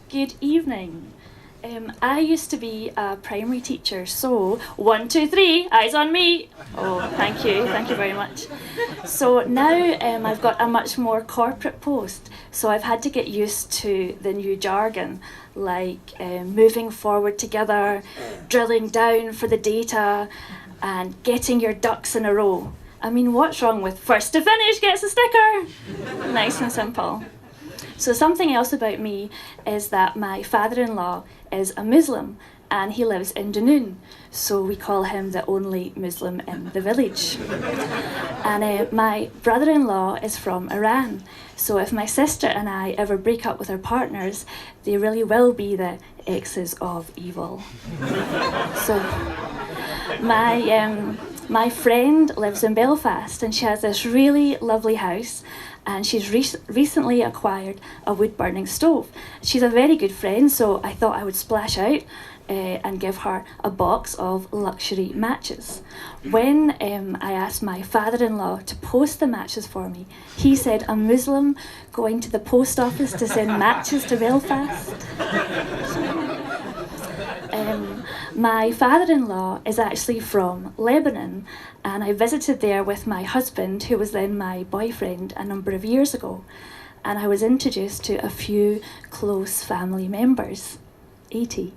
Good evening. I used to be a primary teacher, so 1, 2, 3, eyes on me. Oh, thank you very much. So now I've got a much more corporate post, so I've had to get used to the new jargon, like moving forward together, drilling down for the data, and getting your ducks in a row. I mean, what's wrong with first to finish gets a sticker? Nice and simple. So something else about me is that my father-in-law is a Muslim and he lives in Dunoon, so we call him the only Muslim in the village. And my brother-in-law is from Iran, so if my sister and I ever break up with our partners, they really will be the exes of evil. So my friend lives in Belfast and she has this really lovely house, and she's recently acquired a wood-burning stove. She's a very good friend, so I thought I would splash out and give her a box of luxury matches. When I asked my father-in-law to post the matches for me, he said, a Muslim going to the post office to send matches to Belfast? My father-in-law is actually from Lebanon, and I visited there with my husband, who was then my boyfriend, a number of years ago. And I was introduced to a few close family members, 80,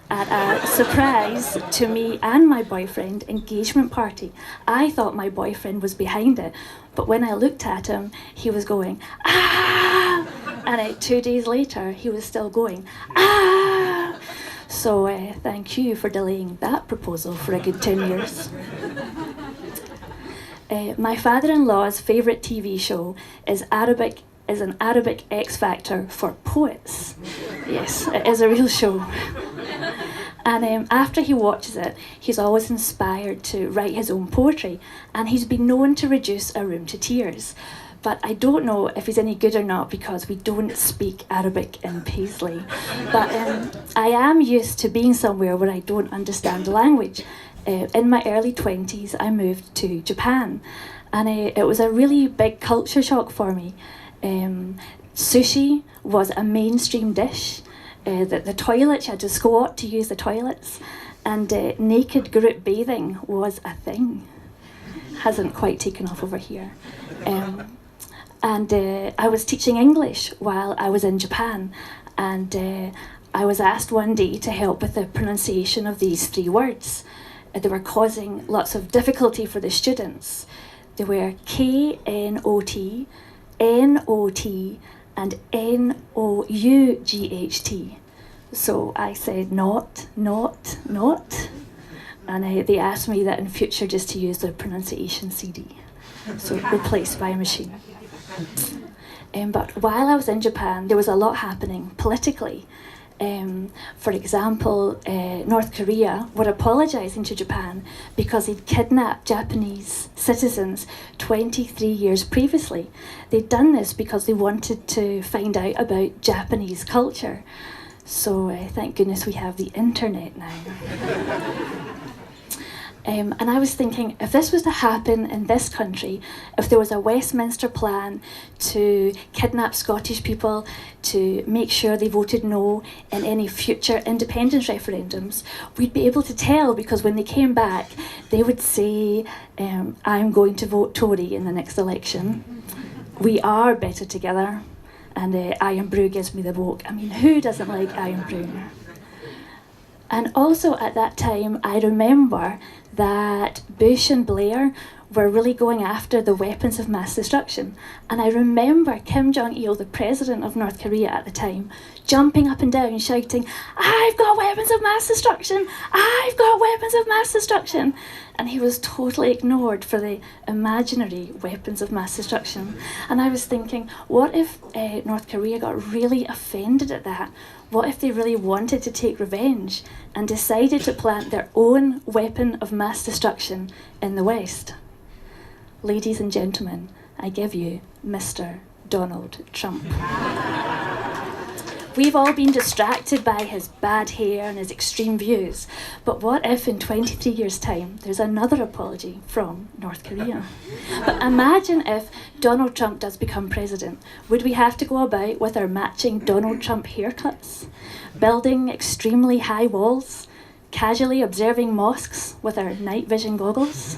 at a surprise to me and my boyfriend engagement party. I thought my boyfriend was behind it, but when I looked at him, he was going, ah! And 2 days later, he was still going, ah! So thank you for delaying that proposal for a good 10 years. My father-in-law's favourite TV show is an Arabic X Factor for poets. Yes, it is a real show. And after he watches it, he's always inspired to write his own poetry, and he's been known to reduce a room to tears. But I don't know if he's any good or not because we don't speak Arabic in Paisley. But I am used to being somewhere where I don't understand the language. In my early 20s, I moved to Japan, and it was a really big culture shock for me. Sushi was a mainstream dish. The toilets, you had to squat to use the toilets, and naked group bathing was a thing. Hasn't quite taken off over here. And I was teaching English while I was in Japan, and I was asked one day to help with the pronunciation of these 3 words. They were causing lots of difficulty for the students. They were K-N-O-T, N-O-T, and N-O-U-G-H-T. So I said not, and they asked me that in future just to use the pronunciation CD, so replaced by a machine. But while I was in Japan, there was a lot happening politically. For example, North Korea were apologising to Japan because they'd kidnapped Japanese citizens 23 years previously. They'd done this because they wanted to find out about Japanese culture. So thank goodness we have the internet now. And I was thinking, if this was to happen in this country, if there was a Westminster plan to kidnap Scottish people, to make sure they voted no in any future independence referendums, we'd be able to tell, because when they came back, they would say, I'm going to vote Tory in the next election. We are better together. And Iron Brew gives me the vote. I mean, who doesn't like Iron Brew? And also at that time, I remember that Bush and Blair were really going after the weapons of mass destruction. And I remember Kim Jong-il, the president of North Korea at the time, jumping up and down, shouting, I've got weapons of mass destruction! I've got weapons of mass destruction! And he was totally ignored for the imaginary weapons of mass destruction. And I was thinking, what if North Korea got really offended at that? What if they really wanted to take revenge and decided to plant their own weapon of mass destruction in the West? Ladies and gentlemen, I give you Mr. Donald Trump. We've all been distracted by his bad hair and his extreme views. But what if in 23 years' time there's another apology from North Korea? But imagine if Donald Trump does become president. Would we have to go about with our matching Donald Trump haircuts? Building extremely high walls? Casually observing mosques with our night vision goggles?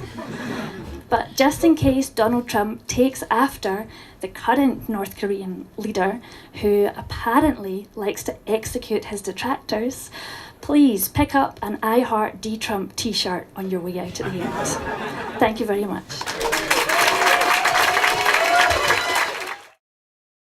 But just in case Donald Trump takes after the current North Korean leader, who apparently likes to execute his detractors, please pick up an I Heart D-Trump t-shirt on your way out at the end. Thank you very much.